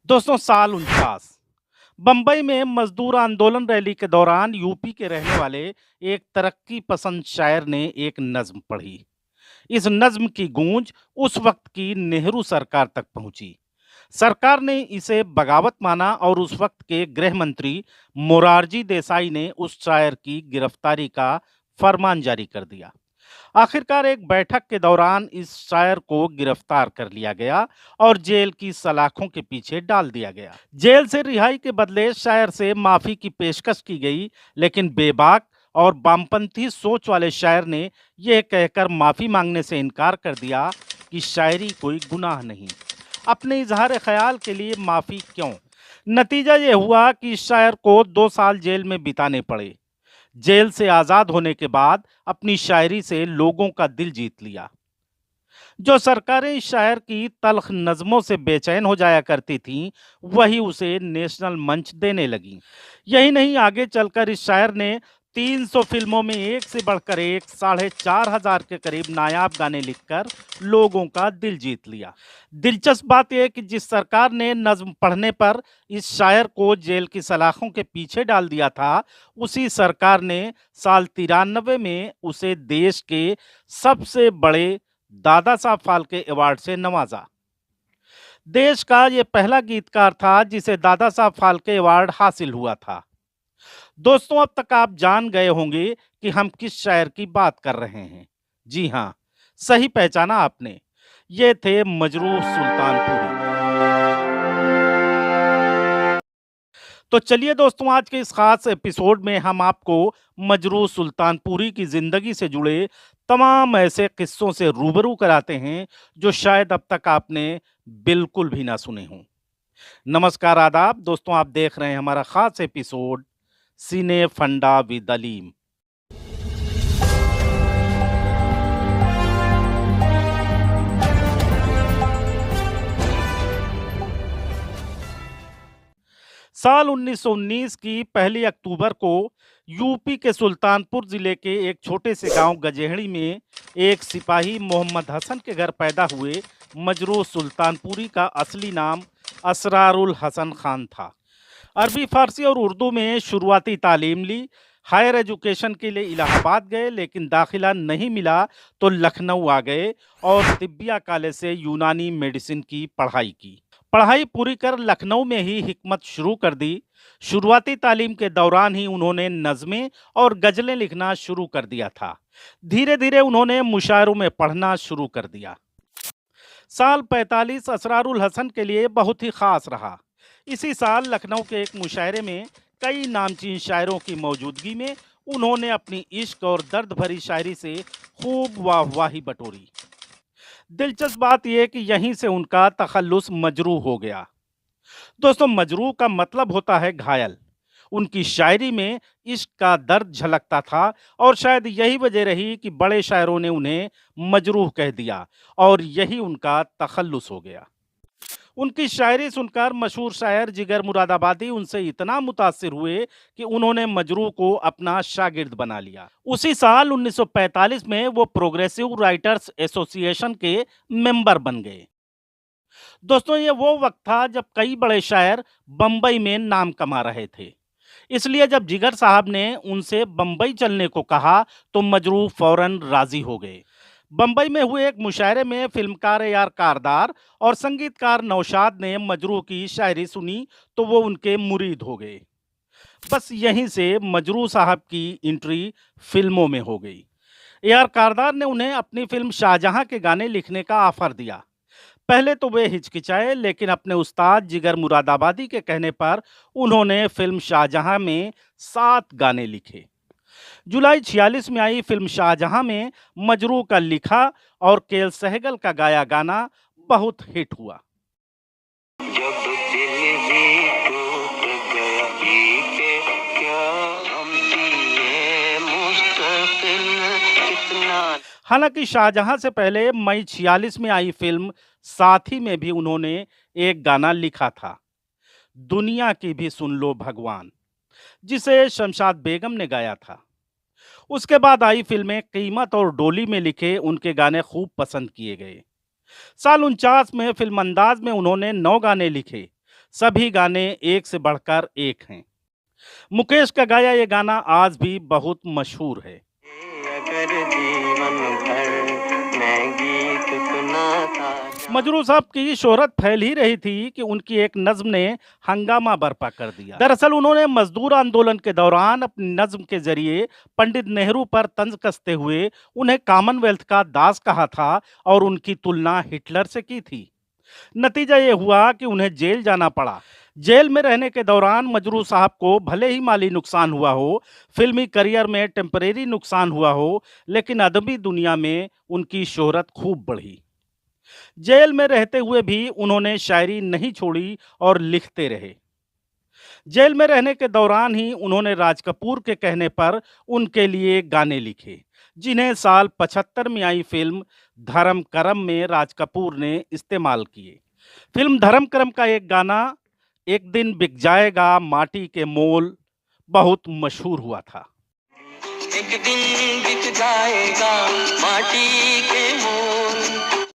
दोस्तों साल 49 बम्बई में मजदूर आंदोलन रैली के दौरान यूपी के रहने वाले एक तरक्की पसंद शायर ने एक नज्म पढ़ी। इस नज्म की गूंज उस वक्त की नेहरू सरकार तक पहुंची। सरकार ने इसे बगावत माना और उस वक्त के गृह मंत्री मोरारजी देसाई ने उस शायर की गिरफ्तारी का फरमान जारी कर दिया। आखिरकार एक बैठक के दौरान इस शायर को गिरफ्तार कर लिया गया और जेल की सलाखों के पीछे डाल दिया गया। जेल से रिहाई के बदले शायर से माफी की पेशकश की गई, लेकिन बेबाक और वामपंथी सोच वाले शायर ने यह कहकर माफी मांगने से इनकार कर दिया कि शायरी कोई गुनाह नहीं। अपने इजहार ख्याल के लिए माफी क्यों? नतीजा ये हुआ कि इस शायर को 2 साल जेल में बिताने पड़े। जेल से आजाद होने के बाद अपनी शायरी से लोगों का दिल जीत लिया। जो सरकारें इस शायर की तल्ख नज़मों से बेचैन हो जाया करती थीं, वही उसे नेशनल मंच देने लगीं। यही नहीं, आगे चलकर इस शायर ने 300 फिल्मों में एक से बढ़कर एक 4,500 के करीब नायाब गाने लिखकर लोगों का दिल जीत लिया। दिलचस्प बात यह कि जिस सरकार ने नज्म पढ़ने पर इस शायर को जेल की सलाखों के पीछे डाल दिया था, उसी सरकार ने साल 93 में उसे देश के सबसे बड़े दादा साहब फाल्के अवार्ड से नवाजा। देश का ये पहला गीतकार था जिसे दादा साहब फाल्के अवार्ड हासिल हुआ था। दोस्तों, अब तक आप जान गए होंगे कि हम किस शायर की बात कर रहे हैं। जी हाँ, सही पहचाना आपने। ये थे मजरूह सुल्तानपुरी। तो चलिए दोस्तों, आज के इस खास एपिसोड में हम आपको मजरूह सुल्तानपुरी की जिंदगी से जुड़े तमाम ऐसे किस्सों से रूबरू कराते हैं जो शायद अब तक आपने बिल्कुल भी ना सुने हों। नमस्कार, आदाब दोस्तों, आप देख रहे हैं हमारा खास एपिसोड सीने फंडा विद अलीम। साल 1919 की पहली अक्टूबर को यूपी के सुल्तानपुर जिले के एक छोटे से गांव गजेहड़ी में एक सिपाही मोहम्मद हसन के घर पैदा हुए मजरूह सुल्तानपुरी का असली नाम असरारुल हसन खान था। अरबी, फारसी और उर्दू में शुरुआती तालीम ली। हायर एजुकेशन के लिए इलाहाबाद गए, लेकिन दाखिला नहीं मिला तो लखनऊ आ गए और तिब्बिया कॉलेज से यूनानी मेडिसिन की पढ़ाई की। पढ़ाई पूरी कर लखनऊ में ही हिकमत शुरू कर दी। शुरुआती तालीम के दौरान ही उन्होंने नज़में और गज़लें लिखना शुरू कर दिया था। धीरे धीरे उन्होंने मुशायरों में पढ़ना शुरू कर दिया। साल 45 असरारुल हसन के लिए बहुत ही खास रहा। इसी साल लखनऊ के एक मुशायरे में कई नामचीन शायरों की मौजूदगी में उन्होंने अपनी इश्क और दर्द भरी शायरी से खूब वाहवाही बटोरी। दिलचस्प बात यह कि यहीं से उनका तखल्लुस मजरूह हो गया। दोस्तों, मजरूह का मतलब होता है घायल। उनकी शायरी में इश्क का दर्द झलकता था और शायद यही वजह रही कि बड़े शायरों ने उन्हें मजरूह कह दिया और यही उनका तखल्लुस हो गया। उनकी शायरी सुनकर मशहूर शायर जिगर मुरादाबादी उनसे इतना मुतासिर हुए कि उन्होंने मजरूह को अपना शागिर्द बना लिया। उसी साल 1945 में वो प्रोग्रेसिव राइटर्स एसोसिएशन के मेंबर बन गए। दोस्तों, ये वो वक्त था जब कई बड़े शायर बम्बई में नाम कमा रहे थे। इसलिए जब जिगर साहब ने उनसे बम्बई चलने को कहा तो मजरूह फौरन राजी हो गए। बम्बई में हुए एक मुशायरे में फिल्मकार यार कारदार और संगीतकार नौशाद ने मजरूह की शायरी सुनी तो वो उनके मुरीद हो गए। बस यहीं से मजरूह साहब की एंट्री फिल्मों में हो गई। यार कारदार ने उन्हें अपनी फिल्म शाहजहां के गाने लिखने का ऑफर दिया। पहले तो वे हिचकिचाए, लेकिन अपने उस्ताद जिगर मुरादाबादी के कहने पर उन्होंने फिल्म शाहजहां में 7 गाने लिखे। जुलाई 46 में आई फिल्म शाहजहां में मजरूह का लिखा और केएल सहगल का गाया गाना बहुत हिट हुआ। जब दिल ही टूट गया ही के क्या हम जिए मुस्तकिल कितना। हालांकि शाहजहां से पहले मई 46 में आई फिल्म साथी में भी उन्होंने एक गाना लिखा था, दुनिया की भी सुन लो भगवान, जिसे शमशाद बेगम ने गाया था। उसके बाद आई फिल्में कीमत और डोली में लिखे उनके गाने खूब पसंद किए गए। साल 49 में फिल्म अंदाज में उन्होंने 9 गाने लिखे। सभी गाने एक से बढ़कर एक हैं। मुकेश का गाया ये गाना आज भी बहुत मशहूर है। अगर जीवन भर मैं गीत सुनाता मजरू साहब की शोहरत फैल ही रही थी कि उनकी एक नज्म ने हंगामा बर्पा कर दिया। दरअसल उन्होंने मजदूर आंदोलन के दौरान अपनी नज्म के जरिए पंडित नेहरू पर तंज कसते हुए उन्हें कॉमनवेल्थ का दास कहा था और उनकी तुलना हिटलर से की थी। नतीजा ये हुआ कि उन्हें जेल जाना पड़ा। जेल में रहने के दौरान मजरू साहब को भले ही माली नुकसान हुआ हो, फिल्मी करियर में टेम्परेरी नुकसान हुआ हो, लेकिन अदबी दुनिया में उनकी शोहरत खूब बढ़ी। जेल में रहते हुए भी उन्होंने शायरी नहीं छोड़ी और लिखते रहे। जेल में रहने के दौरान ही उन्होंने राज कपूर के कहने पर उनके लिए गाने लिखे, जिन्हें साल 75 में आई फिल्म धर्म करम में राज कपूर ने इस्तेमाल किए। फिल्म धर्म करम का एक गाना एक दिन बिक जाएगा माटी के मोल बहुत मशहूर हुआ था। एक दिन बिक जाएगा माटी के मोल।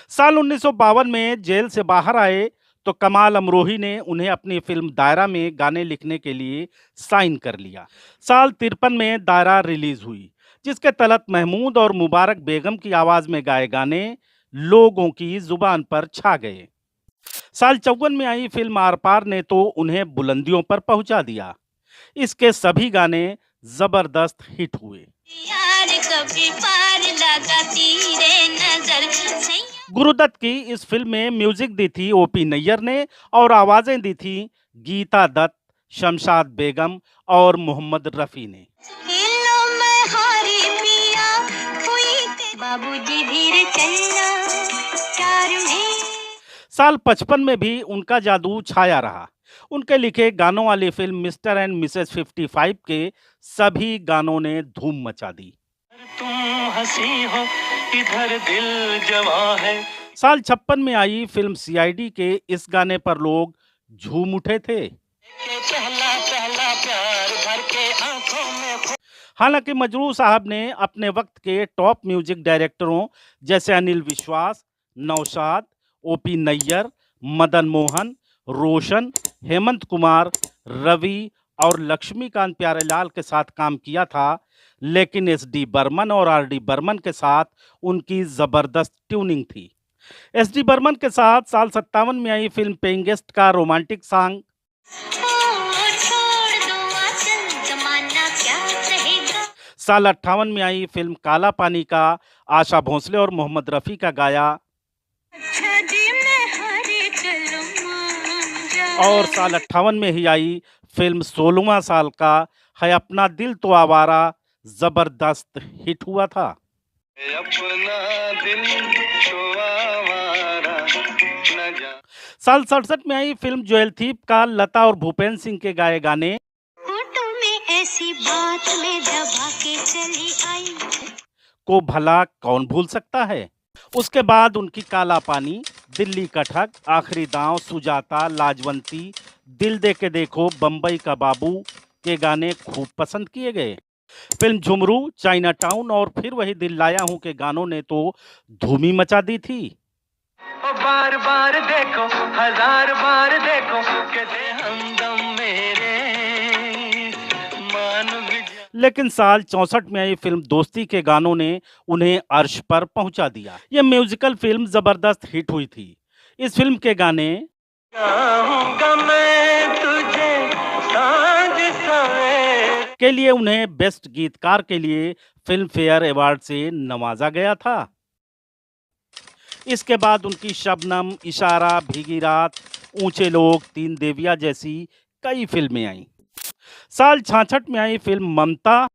साल 1952 में जेल से बाहर आए तो कमाल अमरोही ने उन्हें अपनी फिल्म दायरा में गाने लिखने के लिए साइन कर लिया। साल 53 में दायरा रिलीज हुई, जिसके तलत महमूद और मुबारक बेगम की आवाज में गाए गाने लोगों की जुबान पर छा गए। साल 54 में आई फिल्म आर पार ने तो उन्हें बुलंदियों पर पहुंचा दिया। इसके सभी गाने जबरदस्त हिट हुए। यार कभी पार लगाती रे नजर सैया। गुरुदत्त की इस फिल्म में म्यूजिक दी थी ओपी नैयर ने और आवाजें दी थी गीता दत्त, शमशाद बेगम और मोहम्मद रफी ने। लो मैं हारी पिया हुई ते बाबूजी धीरे चलना चार में। साल 55 में भी उनका जादू छाया रहा। उनके लिखे गानों वाली फिल्म मिस्टर एंड मिसेस 55 के सभी गानों ने धूम मचा दी। तुम हंसी हो इधर दिल जवा है। साल 56 में आई फिल्म सीआईडी के इस गाने पर लोग झूम उठे थे। पहला पहला प्यार भर के आंखों में। हालांकि मजरू साहब ने अपने वक्त के टॉप म्यूजिक डायरेक्टरों जैसे अनिल विश्वास, नौशाद, ओपी नैयर, मदन मोहन, रोशन, हेमंत कुमार, रवि और लक्ष्मीकांत प्यारेलाल के साथ काम किया था, लेकिन एस.डी. बर्मन और आर.डी. बर्मन के साथ उनकी जबरदस्त ट्यूनिंग थी। एस.डी. बर्मन के साथ साल 57 में आई फिल्म पेइंग गेस्ट का रोमांटिक सॉन्ग छोड़ दो आंचल जमाना क्या कहेगा। साल 58 में आई फिल्म काला पानी का आशा भोसले और मोहम्मद रफी का गाया अच्छा जी मैं हारे चलूं मान जा। और साल 58 में ही आई फिल्म 16वां साल का है अपना दिल तो आवारा जबरदस्त हिट हुआ था। अपना दिल तो आवारा न जा। साल 67 में आई फिल्म ज्वेल थीप का लता और भूपेंद्र सिंह के गाए गाने होठों में ऐसी बात में दबा के चली आई। को भला कौन भूल सकता है। उसके बाद उनकी काला पानी, दिल्ली का ठग, आखिरी दांव, सुजाता, लाजवंती, दिल दे के देखो, बम्बई का बाबू के गाने खूब पसंद किए गए। फिल्म झुमरू, चाइना टाउन और फिर वही दिल लाया हूं के गानों ने तो धूमी मचा दी थी। बार बार देखो हजार बार देखो के दे हमदम मेरे मान भी जा। लेकिन साल 64 में आई फिल्म दोस्ती के गानों ने उन्हें अर्श पर पहुंचा दिया। यह म्यूजिकल फिल्म जबरदस्त हिट हुई थी। इस फिल्म के गाने चाहूंगा मैं तुझे सांझ सवेरे के लिए उन्हें बेस्ट गीतकार के लिए फिल्म फेयर अवार्ड से नवाजा गया था। इसके बाद उनकी शबनम, इशारा, भीगी रात, ऊंचे लोग, तीन देवियां जैसी कई फिल्में आईं। साल 66 में आई फिल्म ममता,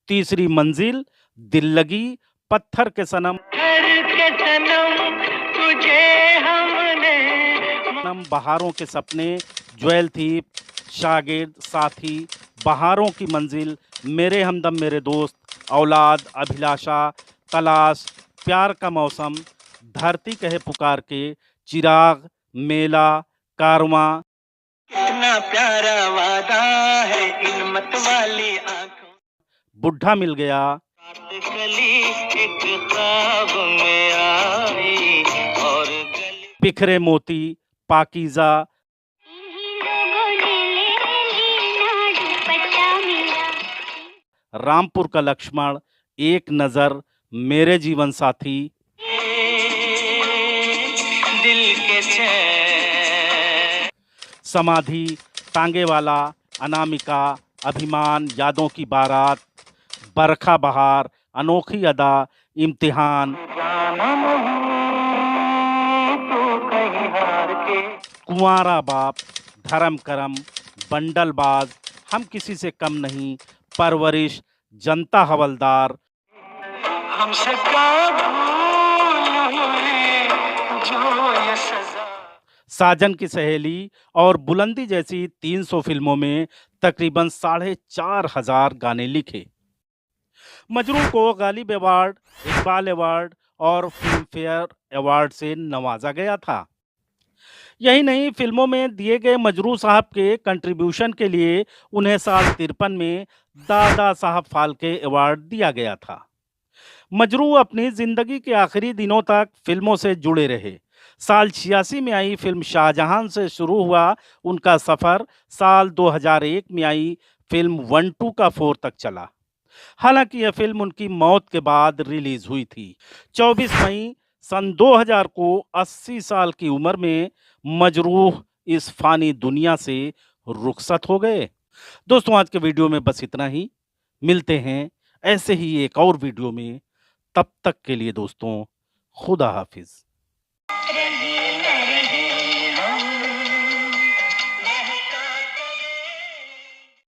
तीसरी मंजिल, दिल लगी, पत्थर के सनम, घर के सनम तुझे हमने बहारों के सपने, ज्वेल थीप, शागिर्द, साथी, बहारों की मंजिल, मेरे हमदम मेरे दोस्त, औलाद, अभिलाषा, तलाश, प्यार का मौसम, धरती कहे पुकार के, चिराग, मेला, कारवां। कितना प्यारा वादा है इन मत वाली आंखों। बुढ़ा मिल गया, रात कली एक ख्वाब में आई। बिखरे मोती, पाकीज़ा, इन्हीं लोगों ने ले ली दुपट्टा मेरा। रामपुर का लक्ष्मण, एक नज़र, मेरे जीवन साथी, दिल के चैन। समाधि, टांगे वाला, अनामिका, अभिमान, यादों की बारात, बरखा बहार, अनोखी अदा, इम्तिहान, जाना नहीं तू कहीं हार के। कुंवारा बाप, धर्म करम, बंडलबाज, हम किसी से कम नहीं, परवरिश, जनता हवलदार, हमसे क्या भूल हुई जो ये सजा। साजन की सहेली और बुलंदी जैसी 300 फिल्मों में तकरीबन 4,500 गाने लिखे। मजरू को गालिब अवार्ड, इकबाल अवार्ड और फिल्म फेयर अवार्ड से नवाजा गया था। यही नहीं, फिल्मों में दिए गए मजरू साहब के कंट्रीब्यूशन के लिए उन्हें साल 53 में दादा साहब फाल्के अवार्ड दिया गया था। मजरू अपनी जिंदगी के आखिरी दिनों तक फिल्मों से जुड़े रहे। साल 86 में आई फिल्म शाहजहां से शुरू हुआ उनका सफर साल 2001 में आई फिल्म 1-2 का 4 तक चला। हालांकि यह फिल्म उनकी मौत के बाद रिलीज हुई थी। 24 मई सन 2000 को 80 साल की उम्र में मजरूह इस फानी दुनिया से रुखसत हो गए। दोस्तों, आज के वीडियो में बस इतना ही। मिलते हैं ऐसे ही एक और वीडियो में। तब तक के लिए दोस्तों, खुदा हाफिज।